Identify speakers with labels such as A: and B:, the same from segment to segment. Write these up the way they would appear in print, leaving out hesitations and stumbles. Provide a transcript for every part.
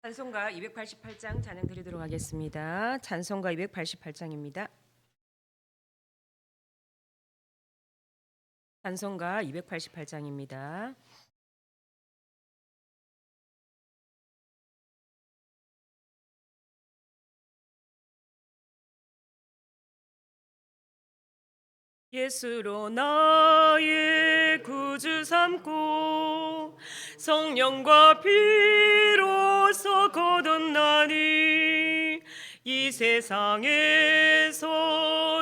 A: 찬송가 288장 찬양 드리도록 하겠습니다. 찬송가 288장입니다. 찬송가 288장입니다. 예수로 나의 구주 삼고 성령과 피로서 거듭나니 이 세상에서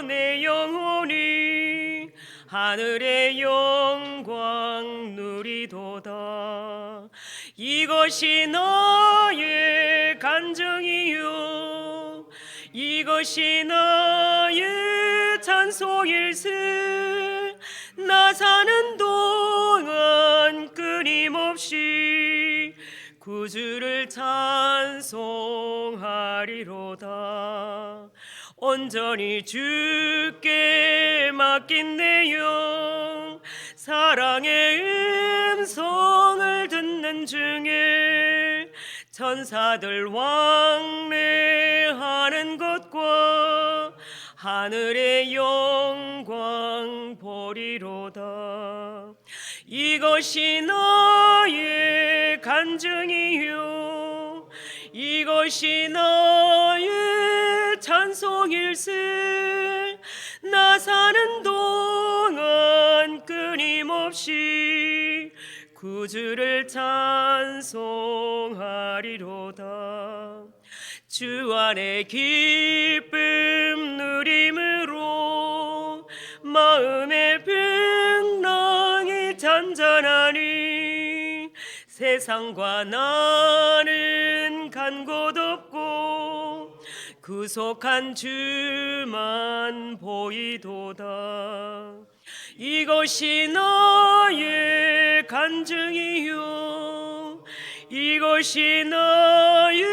A: 내 영혼이 하늘의 영광 누리도다. 이것이 나의 간증이요 이것이 나의 찬송일세. 나 사는 동안 끊임없이 구주를 찬송하리로다. 온전히 주께 맡긴 내 영 사랑의 음성을 듣는 중에 천사들 왕래하는 것과 하늘의 영광 보리로다. 이것이 나의 간증이요 이것이 나의 찬송일세. 나 사는 동안 끊임없이 구주를 찬송하리로다. 주 안에 기쁨 누림으로 마음의 평강이 잔잔하니 세상과 나는 간 곳 없고 구속한 주만 보이도다. 이것이 나의 간증이요 이것이 나의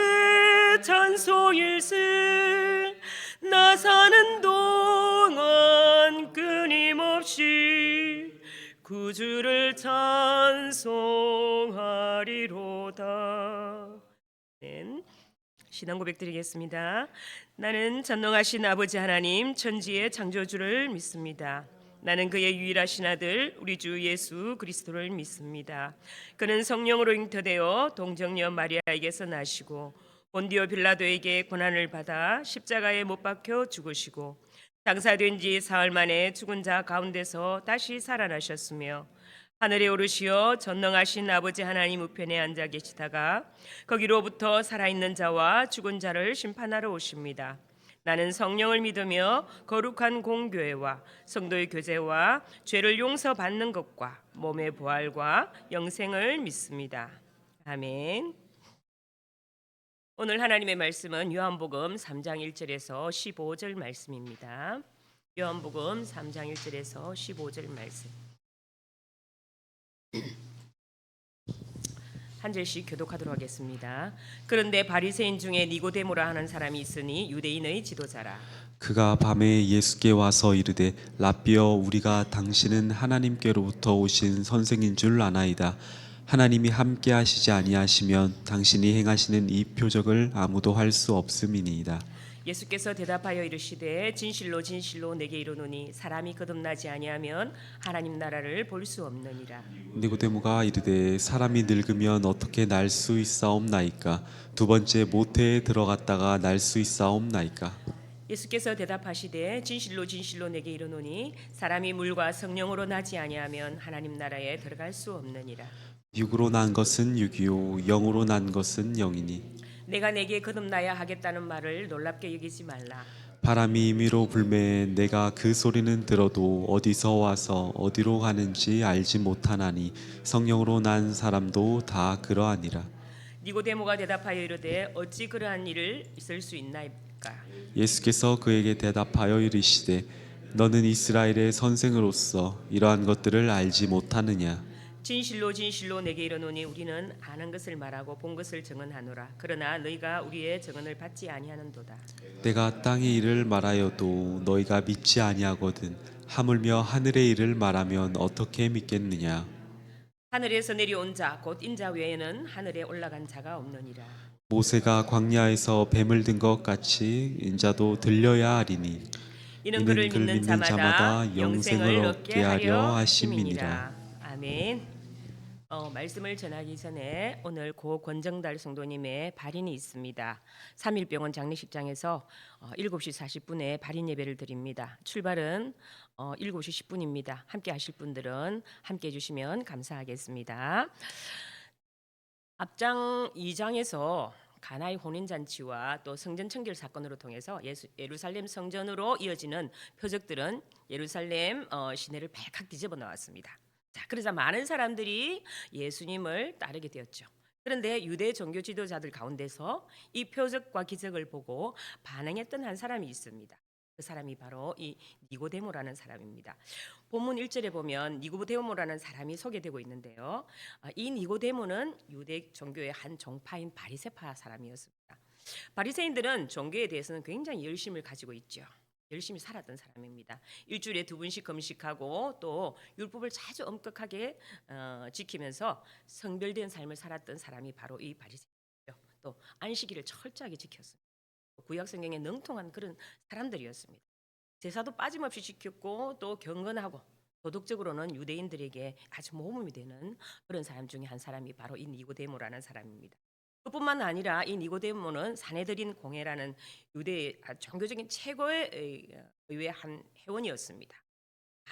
A: 찬송일세. 나 사는 동안 끊임없이 구주를 찬송하리로다. 신앙 고백 드리겠습니다. 나는 전능하신 아버지 하나님 천지의 창조주를 믿습니다. 나는 그의 유일하신 아들 우리 주 예수 그리스도를 믿습니다. 그는 성령으로 잉태되어 동정녀 마리아에게서 나시고 본디오 빌라도에게 고난을 받아 십자가에 못 박혀 죽으시고 장사된 지 사흘 만에 죽은 자 가운데서 다시 살아나셨으며 하늘에 오르시어 전능하신 아버지 하나님 우편에 앉아 계시다가 거기로부터 살아있는 자와 죽은 자를 심판하러 오십니다. 나는 성령을 믿으며 거룩한 공교회와 성도의 교제와 죄를 용서받는 것과 몸의 부활과 영생을 믿습니다. 아멘. 오늘 하나님의 말씀은 요한복음 3장 1절에서 15절 말씀입니다. 요한복음 3장 1절에서 15절 말씀. 한 절씩 교독하도록 하겠습니다. 그런데 바리새인 중에 니고데모라 하는 사람이 있으니 유대인의 지도자라.
B: 그가 밤에 예수께 와서 이르되 라삐여 우리가 당신은 하나님께로부터 오신 선생인 줄 아나이다. 하나님이 함께 하시지 아니하시면 당신이 행하시는 이 표적을 아무도 할 수 없음이니이다.
A: 예수께서 대답하여 이르시되 진실로 진실로 내게 이르노니 사람이 거듭나지 아니하면 하나님 나라를 볼 수 없느니라.
B: 니고데모가 이르되 사람이 늙으면 어떻게 날 수 있사옵나이까? 두 번째 모태에 들어갔다가 날 수 있사옵나이까?
A: 예수께서 대답하시되 진실로 진실로 내게 이르노니 사람이 물과 성령으로 나지 아니하면 하나님 나라에 들어갈 수 없느니라.
B: 육으로 난 것은 육이요 영으로 난 것은 영이니
A: 내가 내게 거듭나야 하겠다는 말을 놀랍게 여기지 말라.
B: 바람이 임의로 불매 내가 그 소리는 들어도 어디서 와서 어디로 가는지 알지 못하나니 성령으로 난 사람도 다 그러하니라.
A: 니고데모가 대답하여 이르되 어찌 그러한 일을 있을 수 있나이까?
B: 예수께서 그에게 대답하여 이르시되 너는 이스라엘의 선생으로서 이러한 것들을 알지 못하느냐?
A: 진실로 진실로 내게 이르노니 우리는 아는 것을 말하고 본 것을 증언하노라. 그러나 너희가 우리의 증언을 받지 아니하는도다.
B: 내가 땅의 일을 말하여도 너희가 믿지 아니하거든 하물며 하늘의 일을 말하면 어떻게 믿겠느냐?
A: 하늘에서 내려온 자 곧 인자 외에는 하늘에 올라간 자가 없느니라.
B: 모세가 광야에서 뱀을 든 것 같이 인자도 들려야 하리니
A: 이는
B: 이는
A: 그를
B: 그를
A: 믿는
B: 믿는
A: 자마다
B: 자마다
A: 영생을
B: 영생을
A: 얻게
B: 얻게
A: 하려
B: 하려
A: 하심이니라.
B: 하심이니라.
A: 아멘. 말씀을 전하기 전에 오늘 고 권정달 성도님의 발인이 있습니다. 3일병원 장례식장에서 7시 40분에 발인 예배를 드립니다. 출발은 7시 10분입니다. 함께 하실 분들은 함께 해주시면 감사하겠습니다. 앞장 2장에서 가나의 혼인잔치와 또 성전 청결 사건으로 통해서 예루살렘 성전으로 이어지는 표적들은 예루살렘 시내를 발칵 뒤집어 놓았습니다. 자, 그러자 많은 사람들이 예수님을 따르게 되었죠. 그런데 유대 종교 지도자들 가운데서 이 표적과 기적을 보고 반응했던 한 사람이 있습니다. 그 사람이 바로 이 니고데모라는 사람입니다. 본문 1절에 보면 니고데모라는 사람이 소개되고 있는데요. 이 니고데모는 유대 종교의 한 종파인 바리새파 사람이었습니다. 바리새인들은 종교에 대해서는 굉장히 열심을 가지고 있죠. 열심히 살았던 사람입니다. 일주일에 2번씩 금식하고 또 율법을 자주 엄격하게 지키면서 성별된 삶을 살았던 사람이 바로 이 바리새인이죠. 또 안식일을 철저하게 지켰습니다. 구약 성경에 능통한 그런 사람들이었습니다. 제사도 빠짐없이 지켰고 또 경건하고 도덕적으로는 유대인들에게 아주 모범이 되는 그런 사람 중에 한 사람이 바로 이 니고데모라는 사람입니다. 그뿐만 아니라 이 니고데모는 사내들인 공회라는 유대의 종교적인 최고의 의회 한 회원이었습니다.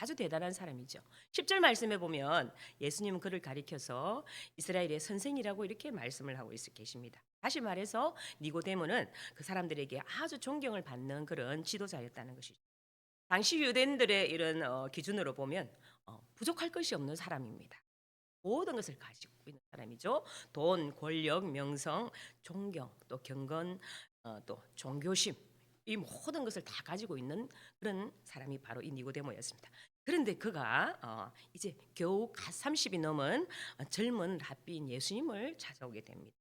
A: 아주 대단한 사람이죠. 10절 말씀에 보면 예수님은 그를 가리켜서 이스라엘의 선생이라고 이렇게 말씀을 하고 계십니다. 다시 말해서 니고데모는 그 사람들에게 아주 존경을 받는 그런 지도자였다는 것이죠. 당시 유대인들의 이런 기준으로 보면 부족할 것이 없는 사람입니다. 모든 것을 가지고 있는 사람이죠. 돈, 권력, 명성, 존경, 또 경건, 또 종교심, 이 모든 것을 다 가지고 있는 그런 사람이 바로 이 니고데모였습니다. 그런데 그가 이제 겨우 갓 30이 넘은 젊은 랍비인 예수님을 찾아오게 됩니다.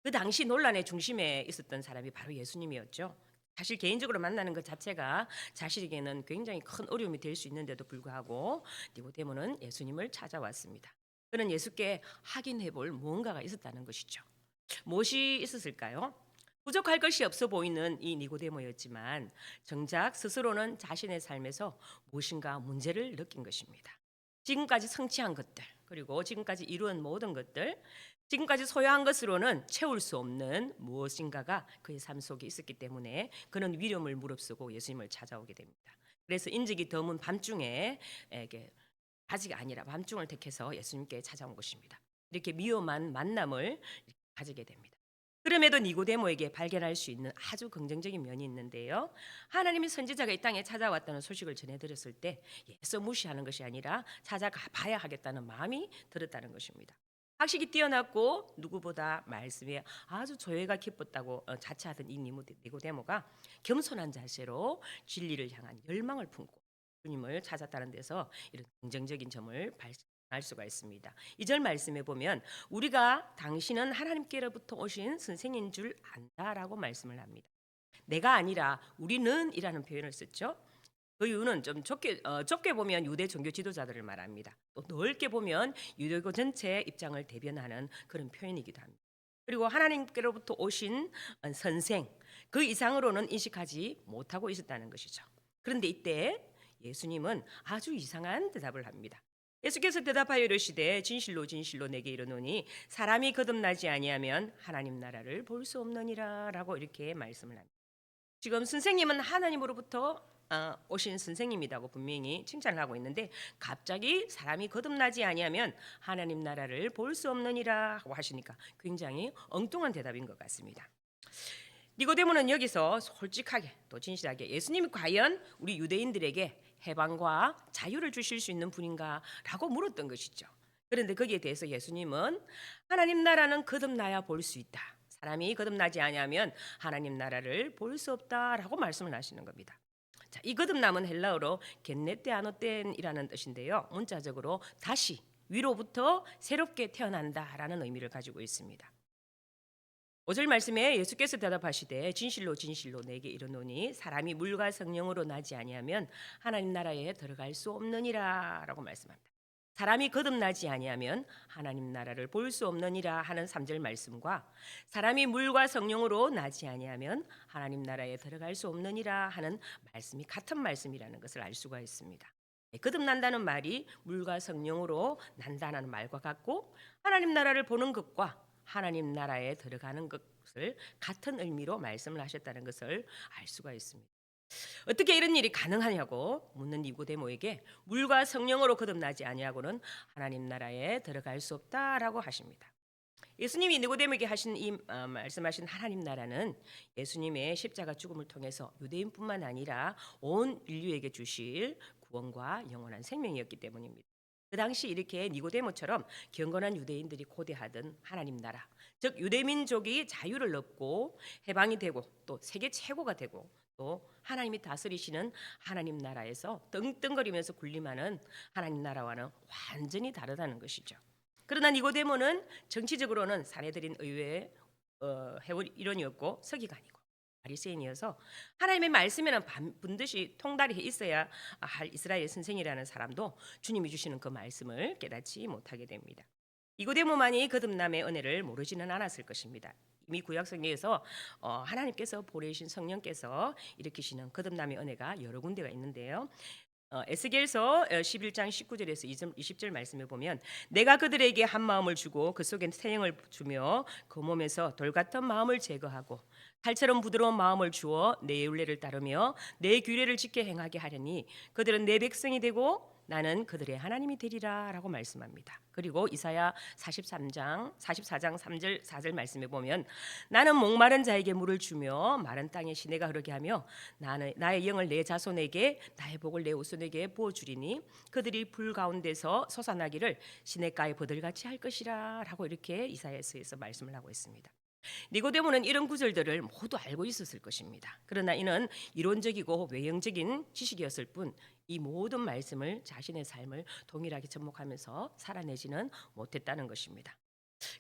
A: 그 당시 논란의 중심에 있었던 사람이 바로 예수님이었죠. 사실 개인적으로 만나는 것 자체가 자신에게는 굉장히 큰 어려움이 될 수 있는데도 불구하고 니고데모는 예수님을 찾아왔습니다. 그는 예수께 확인해 볼 무언가가 있었다는 것이죠. 무엇이 있었을까요? 부족할 것이 없어 보이는 이 니고데모였지만 정작 스스로는 자신의 삶에서 무엇인가 문제를 느낀 것입니다. 지금까지 성취한 것들, 그리고 지금까지 이루은 모든 것들, 지금까지 소유한 것으로는 채울 수 없는 무엇인가가 그의 삶 속에 있었기 때문에 그는 위력을 무릅쓰고 예수님을 찾아오게 됩니다. 그래서 인적이 드문 밤중에 아직 아니라 밤중을 택해서 예수님께 찾아온 것입니다. 이렇게 위험한 만남을 가지게 됩니다. 그럼에도 니고데모에게 발견할 수 있는 아주 긍정적인 면이 있는데요. 하나님의 선지자가 이 땅에 찾아왔다는 소식을 전해드렸을 때 예수 무시하는 것이 아니라 찾아가 봐야 하겠다는 마음이 들었다는 것입니다. 학식이 뛰어났고 누구보다 말씀에 아주 조예가 깊었다고 자처하던 이 니고데모가 겸손한 자세로 진리를 향한 열망을 품고 주님을 찾았다는 데서 이런 긍정적인 점을 발견할 수가 있습니다. 2절 말씀에 보면 우리가 당신은 하나님께로부터 오신 선생인 줄 안다라고 말씀을 합니다. 내가 아니라 우리는 이라는 표현을 썼죠. 그 이유는 좀 좁게 보면 유대 종교 지도자들을 말합니다. 또 넓게 보면 유대교 전체의 입장을 대변하는 그런 표현이기도 합니다. 그리고 하나님께로부터 오신 선생, 그 이상으로는 인식하지 못하고 있었다는 것이죠. 그런데 이때 예수님은 아주 이상한 대답을 합니다. 예수께서 대답하여 이르시되 진실로 진실로 내게 이르노니 사람이 거듭나지 아니하면 하나님 나라를 볼 수 없느니라라고 이렇게 말씀을 합니다. 지금 선생님은 하나님으로부터 오신 선생님이라고 분명히 칭찬을 하고 있는데 갑자기 사람이 거듭나지 아니하면 하나님 나라를 볼 수 없느니라고 하시니까 굉장히 엉뚱한 대답인 것 같습니다. 니고데모는 여기서 솔직하게 또 진실하게 예수님이 과연 우리 유대인들에게 해방과 자유를 주실 수 있는 분인가라고 물었던 것이죠. 그런데 거기에 대해서 예수님은 하나님 나라는 거듭나야 볼 수 있다. 사람이 거듭나지 아니하면 하나님 나라를 볼 수 없다라고 말씀을 하시는 겁니다. 자, 이 거듭남은 헬라어로 겐네테아노텐이라는 뜻인데요. 문자적으로 다시 위로부터 새롭게 태어난다라는 의미를 가지고 있습니다. 5절 말씀에 예수께서 대답하시되 진실로 진실로 내게 이르노니 사람이 물과 성령으로 나지 아니하면 하나님 나라에 들어갈 수 없느니라라고 말씀합니다. 사람이 거듭나지 아니하면 하나님 나라를 볼 수 없느니라 하는 3절 말씀과 사람이 물과 성령으로 나지 아니하면 하나님 나라에 들어갈 수 없느니라 하는 말씀이 같은 말씀이라는 것을 알 수가 있습니다. 거듭난다는 말이 물과 성령으로 난다는 말과 같고 하나님 나라를 보는 것과 하나님 나라에 들어가는 것을 같은 의미로 말씀을 하셨다는 것을 알 수가 있습니다. 어떻게 이런 일이 가능하냐고 묻는 니고데모에게 물과 성령으로 거듭나지 아니하고는 하나님 나라에 들어갈 수 없다라고 하십니다. 예수님이 니고데모에게 하신 말씀하신 하나님 나라는 예수님의 십자가 죽음을 통해서 유대인뿐만 아니라 온 인류에게 주실 구원과 영원한 생명이었기 때문입니다. 그 당시 이렇게 니고데모처럼 경건한 유대인들이 고대하던 하나님 나라, 즉 유대민족이 자유를 얻고 해방이 되고 또 세계 최고가 되고 또 하나님이 다스리시는 하나님 나라에서 떵떵거리면서 군림하는 하나님 나라와는 완전히 다르다는 것이죠. 그러나 니고데모는 정치적으로는 사내들인 의회의 회원 일원이었고 서기관이고 바리새인이어서 하나님의 말씀에는 반드시 통달이 있어야 할 이스라엘 선생이라는 사람도 주님이 주시는 그 말씀을 깨닫지 못하게 됩니다. 니고데모만이 거듭남의 은혜를 모르지는 않았을 것입니다. 이미 구약성경에서 하나님께서 보내신 성령께서 일으키시는 거듭남의 은혜가 여러 군데가 있는데요. 에스겔서 11장 19절에서 20절 말씀에 보면 내가 그들에게 한 마음을 주고 그 속에 새 영을 주며 그 몸에서 돌 같은 마음을 제거하고 칼처럼 부드러운 마음을 주어 내 율례를 따르며 내 규례를 지켜 행하게 하려니 그들은 내 백성이 되고 나는 그들의 하나님이 되리라 라고 말씀합니다. 그리고 이사야 44장 3절 4절 말씀에 보면 나는 목마른 자에게 물을 주며 마른 땅에 시내가 흐르게 하며 나의 영을 내 자손에게 나의 복을 내 후손에게 부어주리니 그들이 불 가운데서 솟아나기를 시냇가에 버들같이 할 것이라 라고 이렇게 이사야서에서 말씀을 하고 있습니다. 니고데모는 이런 구절들을 모두 알고 있었을 것입니다. 그러나 이는 이론적이고 외형적인 지식이었을 뿐 이 모든 말씀을 자신의 삶을 동일하게 접목하면서 살아내지는 못했다는 것입니다.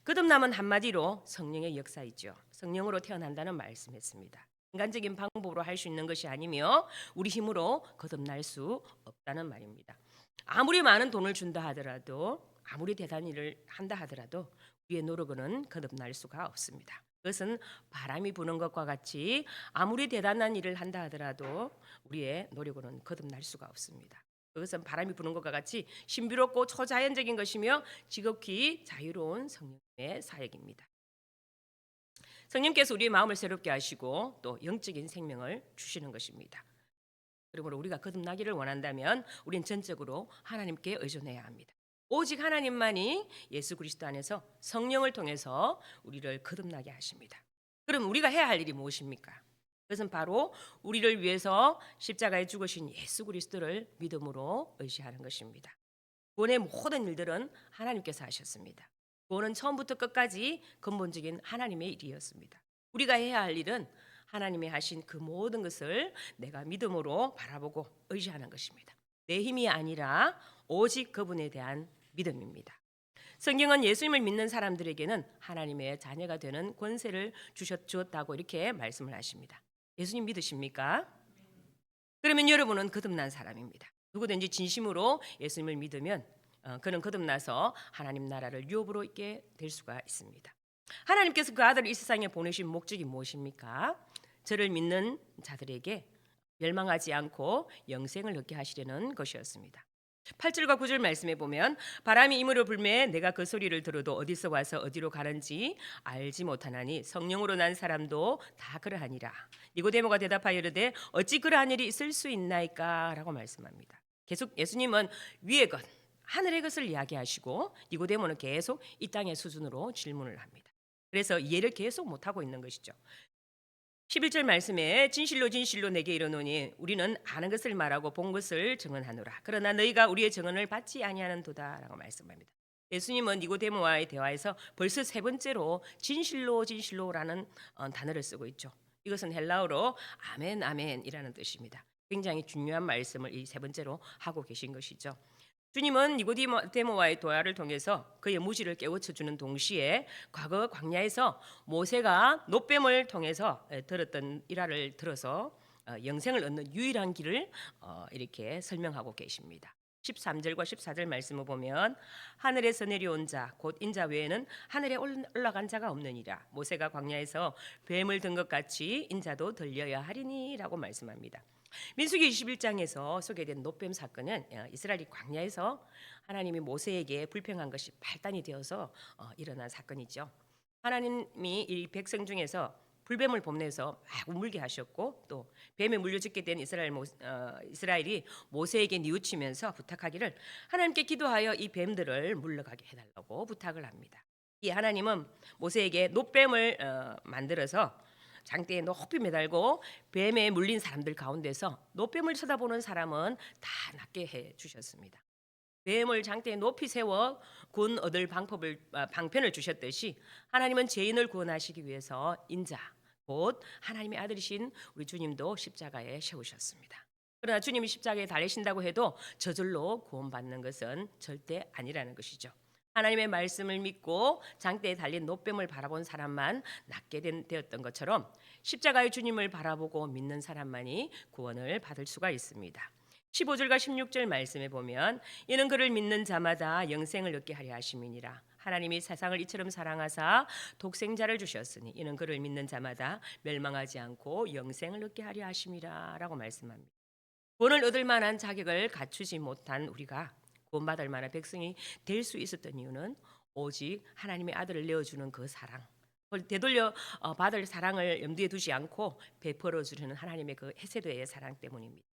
A: 거듭남은 한마디로 성령의 역사이죠. 성령으로 태어난다는 말씀했습니다. 인간적인 방법으로 할 수 있는 것이 아니며 우리 힘으로 거듭날 수 없다는 말입니다. 아무리 많은 돈을 준다 하더라도 아무리 대단한 일을 한다 하더라도 우리의 노력으로는 거듭날 수가 없습니다. 그것은 바람이 부는 것과 같이 아무리 대단한 일을 한다 하더라도 우리의 노력으로는 거듭날 수가 없습니다. 그것은 바람이 부는 것과 같이 신비롭고 초자연적인 것이며 지극히 자유로운 성령의 사역입니다. 성령께서 우리의 마음을 새롭게 하시고 또 영적인 생명을 주시는 것입니다. 그러므로 우리가 거듭나기를 원한다면 우리는 전적으로 하나님께 의존해야 합니다. 오직 하나님만이 예수 그리스도 안에서 성령을 통해서 우리를 거듭나게 하십니다. 그럼 우리가 해야 할 일이 무엇입니까? 그것은 바로 우리를 위해서 십자가에 죽으신 예수 그리스도를 믿음으로 의지하는 것입니다. 구원의 모든 일들은 하나님께서 하셨습니다. 구원은 처음부터 끝까지 근본적인 하나님의 일이었습니다. 우리가 해야 할 일은 하나님이 하신 그 모든 것을 내가 믿음으로 바라보고 의지하는 것입니다. 내 힘이 아니라 오직 그분에 대한 믿음입니다. 성경은 예수님을 믿는 사람들에게는 하나님의 자녀가 되는 권세를 주었다고 이렇게 말씀을 하십니다. 예수님 믿으십니까? 그러면 여러분은 거듭난 사람입니다. 누구든지 진심으로 예수님을 믿으면 그는 거듭나서 하나님 나라를 유업으로 있게 될 수가 있습니다. 하나님께서 그 아들을 이 세상에 보내신 목적이 무엇입니까? 저를 믿는 자들에게 멸망하지 않고 영생을 얻게 하시려는 것이었습니다. 8절과 9절 말씀에 보면 바람이 이물어 불매 내가 그 소리를 들어도 어디서 와서 어디로 가는지 알지 못하나니 성령으로 난 사람도 다 그러하니라. 니고데모가 대답하여 이르되 어찌 그러한 일이 있을 수 있나이까 라고 말씀합니다. 계속 예수님은 위의 것 하늘의 것을 이야기하시고 니고데모는 계속 이 땅의 수준으로 질문을 합니다. 그래서 이해를 계속 못하고 있는 것이죠. 11절 말씀에 진실로 진실로 내게 이르노니 우리는 아는 것을 말하고 본 것을 증언하노라. 그러나 너희가 우리의 증언을 받지 아니하는도다 라고 말씀합니다. 예수님은 니고데모와의 대화에서 벌써 세 번째로 진실로 진실로라는 단어를 쓰고 있죠. 이것은 헬라어로 아멘 아멘이라는 뜻입니다. 굉장히 중요한 말씀을 이 세 번째로 하고 계신 것이죠. 주님은 니고데모와의 대화를 통해서 그의 무지를 깨우쳐주는 동시에 과거 광야에서 모세가 놋뱀을 통해서 들었던 일화를 들어서 영생을 얻는 유일한 길을 이렇게 설명하고 계십니다. 13절과 14절 말씀을 보면 하늘에서 내려온 자 곧 인자 외에는 하늘에 올라간 자가 없느니라. 모세가 광야에서 뱀을 든 것 같이 인자도 들려야 하리니라고 말씀합니다. 민수기 21장에서 소개된 노뱀 사건은 이스라엘이 광야에서 하나님이 모세에게 불평한 것이 발단이 되어서 일어난 사건이죠. 하나님이 이 백성 중에서 불뱀을 봄내서 막 울게 하셨고 또 뱀에 물려 죽게 된 이스라엘이 모세에게 뉘우치면서 부탁하기를 하나님께 기도하여 이 뱀들을 물러가게 해달라고 부탁을 합니다. 이 하나님은 모세에게 노뱀을 만들어서 장대에 높이 매달고 뱀에 물린 사람들 가운데서 노뱀을 쳐다보는 사람은 다 낫게 해 주셨습니다. 뱀을 장대에 높이 세워 군 얻을 방편을 주셨듯이 하나님은 죄인을 구원하시기 위해서 인자 곧 하나님의 아들이신 우리 주님도 십자가에 세우셨습니다. 그러나 주님이 십자가에 달리신다고 해도 저절로 구원받는 것은 절대 아니라는 것이죠. 하나님의 말씀을 믿고 장대에 달린 노뱀을 바라본 사람만 낫게 되었던 것처럼 십자가의 주님을 바라보고 믿는 사람만이 구원을 받을 수가 있습니다. 15절과 16절 말씀에 보면 이는 그를 믿는 자마다 영생을 얻게 하려 하심이니라. 하나님이 세상을 이처럼 사랑하사 독생자를 주셨으니 이는 그를 믿는 자마다 멸망하지 않고 영생을 얻게 하려 하심이라 라고 말씀합니다. 구원을 얻을 만한 자격을 갖추지 못한 우리가 구원받을 만한 백성이 될 수 있었던 이유는 오직 하나님의 아들을 내어주는 그 사랑, 그걸 되돌려 받을 사랑을 염두에 두지 않고 베풀어 주시는 하나님의 그 헤세드의 사랑 때문입니다.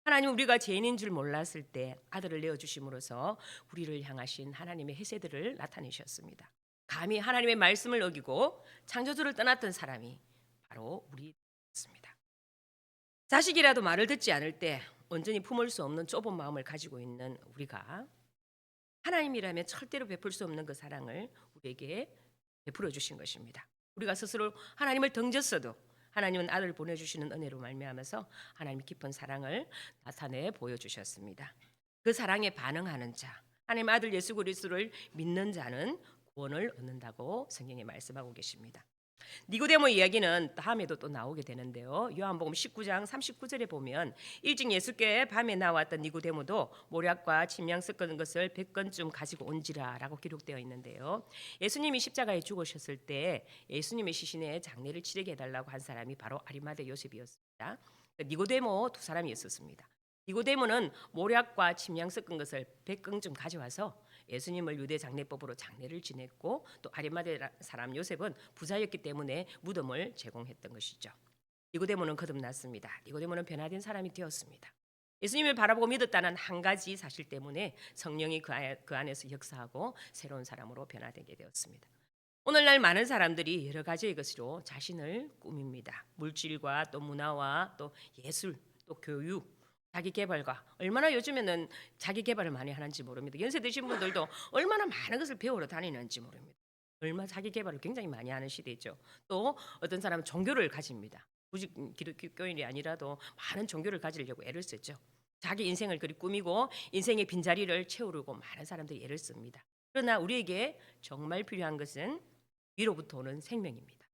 A: 하나님 우리가 죄인인 줄 몰랐을 때 아들을 내어주심으로써 우리를 향하신 하나님의 헤세드를 나타내셨습니다. 감히 하나님의 말씀을 어기고 창조주를 떠났던 사람이 바로 우리였습니다. 자식이라도 말을 듣지 않을 때 온전히 품을 수 없는 좁은 마음을 가지고 있는 우리가 하나님이라면 절대로 베풀 수 없는 그 사랑을 우리에게 베풀어 주신 것입니다. 우리가 스스로 하나님을 던졌어도 하나님은 아들을 보내주시는 은혜로 말미암아서 하나님의 깊은 사랑을 나타내 보여주셨습니다. 그 사랑에 반응하는 자, 하나님 아들 예수 그리스도를 믿는 자는 구원을 얻는다고 성경에 말씀하고 계십니다. 니고데모 이야기는 다음에도 또 나오게 되는데요. 요한복음 19장 39절에 보면 일찍 예수께 밤에 나왔던 니고데모도 모략과 침향 섞은 것을 100건쯤 가지고 온지라라고 기록되어 있는데요. 예수님이 십자가에 죽으셨을 때 예수님의 시신에 장례를 치르게 해달라고 한 사람이 바로 아리마대 요셉이었습니다. 니고데모 두 사람이 있었습니다. 니고데모는 모략과 침향 섞은 것을 100건쯤 가져와서 예수님을 유대 장례법으로 장례를 지냈고 또 아리마대 사람 요셉은 부자였기 때문에 무덤을 제공했던 것이죠. 니고데모는 거듭났습니다. 니고데모는 변화된 사람이 되었습니다. 예수님을 바라보고 믿었다는 한 가지 사실 때문에 성령이 그 안에서 역사하고 새로운 사람으로 변화되게 되었습니다. 오늘날 많은 사람들이 여러 가지의 것으로 자신을 꾸밉니다. 물질과 또 문화와 또 예술 또 교육 자기 개발과 얼마나 요즘에는 자기 개발을 많이 하는지 모릅니다. 연세 드신 분들도 얼마나 많은 것을 배우러 다니는지 모릅니다. 얼마나 자기 개발을 굉장히 많이 하는 시대죠. 또 어떤 사람은 종교를 가집니다. 굳이 기독교인이 아니라도 많은 종교를 가지려고 애를 쓰죠. 자기 인생을 그리 꾸미고 인생의 빈자리를 채우려고 많은 사람들이 애를 씁니다. 그러나 우리에게 정말 필요한 것은 위로부터 오는 생명입니다.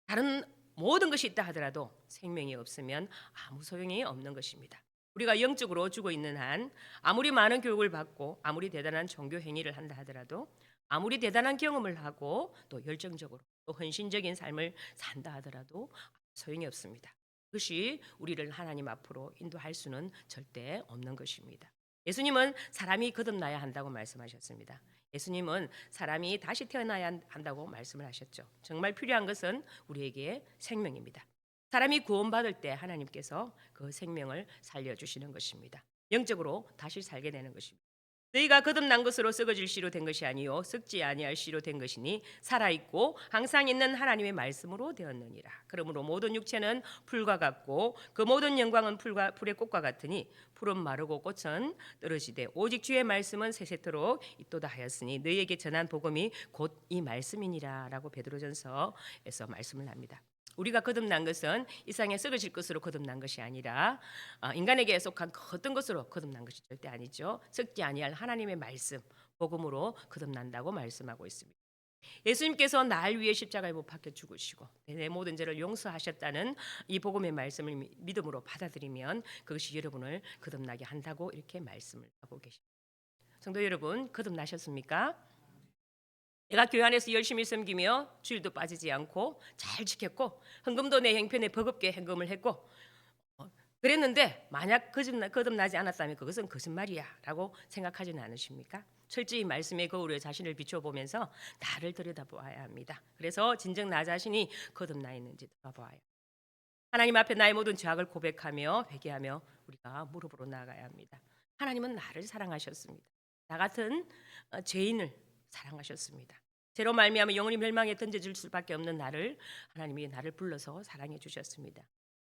A: 다른 모든 것이 있다 하더라도 생명이 없으면 아무 소용이 없는 것입니다. 우리가 영적으로 죽어 있는 한 아무리 많은 교육을 받고 아무리 대단한 종교 행위를 한다 하더라도 아무리 대단한 경험을 하고 또 열정적으로 또 헌신적인 삶을 산다 하더라도 소용이 없습니다. 그것이 우리를 하나님 앞으로 인도할 수는 절대 없는 것입니다. 예수님은 사람이 거듭나야 한다고 말씀하셨습니다. 예수님은 사람이 다시 태어나야 한다고 말씀을 하셨죠. 정말 필요한 것은 우리에게 생명입니다. 사람이 구원받을 때 하나님께서 그 생명을 살려주시는 것입니다. 영적으로 다시 살게 되는 것입니다. 너희가 거듭난 것으로 썩어질 씨로 된 것이 아니요 썩지 아니할 씨로 된 것이니 살아있고 항상 있는 하나님의 말씀으로 되었느니라. 그러므로 모든 육체는 풀과 같고 그 모든 영광은 풀의 꽃과 같으니 풀은 마르고 꽃은 떨어지되 오직 주의 말씀은 세세토록 있도다 하였으니 너희에게 전한 복음이 곧 이 말씀이니라 라고 베드로전서에서 말씀을 합니다. 우리가 거듭난 것은 이 세상에 썩어질 것으로 거듭난 것이 아니라 인간에게 속한 어떤 것으로 거듭난 것이 절대 아니죠. 썩지 아니할 하나님의 말씀, 복음으로 거듭난다고 말씀하고 있습니다. 예수님께서 날 위해 십자가에 못 박혀 죽으시고 내 모든 죄를 용서하셨다는 이 복음의 말씀을 믿음으로 받아들이면 그것이 여러분을 거듭나게 한다고 이렇게 말씀을 하고 계십니다. 성도 여러분, 거듭나셨습니까? 내가 교회 안에서 열심히 섬기며 주일도 빠지지 않고 잘 지켰고 헌금도 내 형편에 버겁게 헌금을 했고 그랬는데 만약 거듭나지 않았다면 그것은 거짓말이야 라고 생각하지는 않으십니까? 철저히 말씀의 거울에 자신을 비춰보면서 나를 들여다보아야 합니다. 그래서 진정 나 자신이 거듭나 있는지 돌아보아야. 하나님 앞에 나의 모든 죄악을 고백하며 회개하며 우리가 무릎으로 나아가야 합니다. 하나님은 나를 사랑하셨습니다. 나 같은 죄인을 사랑하셨습니다. 죄로 말미암아 영원히 멸망에 던져질 수밖에 없는 나를 하나님이 나를 불러서 사랑해 주셨습니다.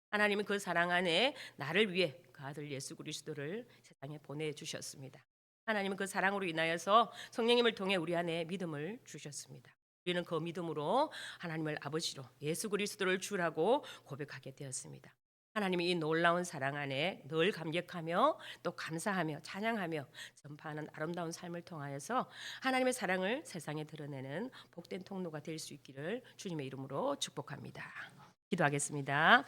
A: 하나님은 그 사랑 안에 나를 위해 그 아들 예수 그리스도를 세상에 보내주셨습니다. 하나님은 그 사랑으로 인하여서 성령님을 통해 우리 안에 믿음을 주셨습니다. 우리는 그 믿음으로 하나님을 아버지로 예수 그리스도를 주라고 고백하게 되었습니다. 하나님이 이 놀라운 사랑 안에 늘 감격하며 또 감사하며 찬양하며 전파하는 아름다운 삶을 통하여서 하나님의 사랑을 세상에 드러내는 복된 통로가 될 수 있기를 주님의 이름으로 축복합니다. 기도하겠습니다.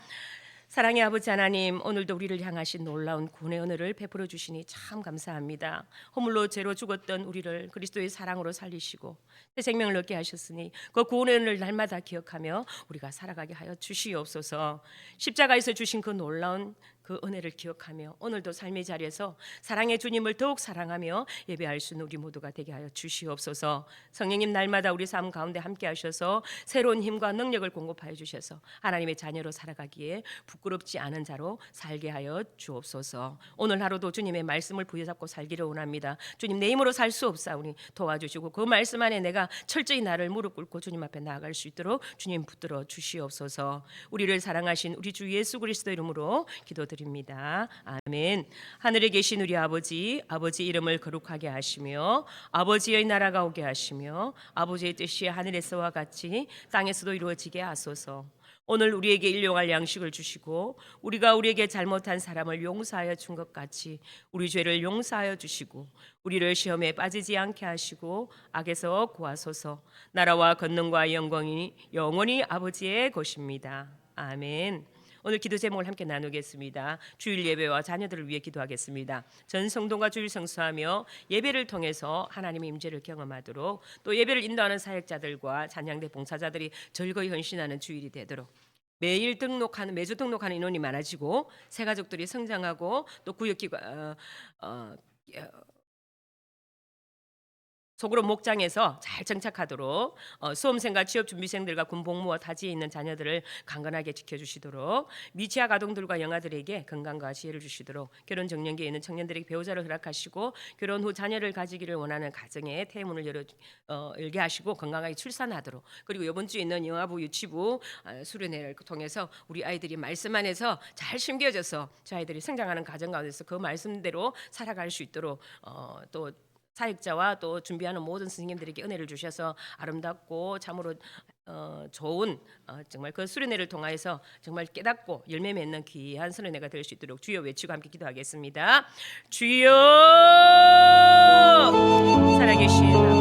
A: 사랑의 아버지 하나님, 오늘도 우리를 향하신 놀라운 구원의 은혜를 베풀어 주시니 참 감사합니다. 허물로 죄로 죽었던 우리를 그리스도의 사랑으로 살리시고 새 생명을 얻게 하셨으니 그 구원의 은혜를 날마다 기억하며 우리가 살아가게 하여 주시옵소서. 십자가에서 주신 그 놀라운 그 은혜를 기억하며 오늘도 삶의 자리에서 사랑의 주님을 더욱 사랑하며 예배할 수 있는 우리 모두가 되게 하여 주시옵소서. 성령님 날마다 우리 삶 가운데 함께 하셔서 새로운 힘과 능력을 공급하여 주셔서 하나님의 자녀로 살아가기에 부끄럽지 않은 자로 살게 하여 주옵소서. 오늘 하루도 주님의 말씀을 부여잡고 살기를 원합니다. 주님, 내 힘으로 살 수 없사오니 도와주시고 그 말씀 안에 내가 철저히 나를 무릎 꿇고 주님 앞에 나아갈 수 있도록 주님 붙들어 주시옵소서. 우리를 사랑하신 우리 주 예수 그리스도 이름으로 기도드립니다. 아멘. 하늘에 계신 우리 아버지 이름을 거룩하게 하시며 아버지의 나라가 오게 하시며 아버지의 뜻이 하늘에서와 같이 땅에서도 이루어지게 하소서. 오늘 우리에게 일용할 양식을 주시고 우리가 우리에게 잘못한 사람을 용서하여 준 것 같이 우리 죄를 용서하여 주시고 우리를 시험에 빠지지 않게 하시고 악에서 구하소서. 나라와 권능과 영광이 영원히 아버지의 것입니다. 아멘. 오늘 기도 제목을 함께 나누겠습니다. 주일 예배와 자녀들을 위해 기도하겠습니다. 전 성도가 주일 성수하며 예배를 통해서 하나님의 임재를 경험하도록 또 예배를 인도하는 사역자들과 찬양대 봉사자들이 즐거이 헌신하는 주일이 되도록 매주 등록하는 인원이 많아지고 새 가족들이 성장하고 또 구역기관 속으로 목장에서 잘 정착하도록 수험생과 취업준비생들과 군복무와 타지에 있는 자녀들을 강건하게 지켜주시도록 미취학 아동들과 영아들에게 건강과 지혜를 주시도록 결혼정년기에 있는 청년들에게 배우자를 허락하시고 결혼 후 자녀를 가지기를 원하는 가정의 태문을 열게 하시고 건강하게 출산하도록 그리고 이번 주에 있는 영아부 유치부 수련회를 통해서 우리 아이들이 말씀 안에서 잘 심겨져서 저 아이들이 성장하는 가정 가운데서 그 말씀대로 살아갈 수 있도록 또 사역자와 또 준비하는 모든 선생님들에게 은혜를 주셔서 아름답고 참으로 좋은 정말 그 수련회를 통하여서 정말 깨닫고 열매 맺는 귀한 수련회가 될 수 있도록 주여 외치고 함께 기도하겠습니다. 주여 살아계신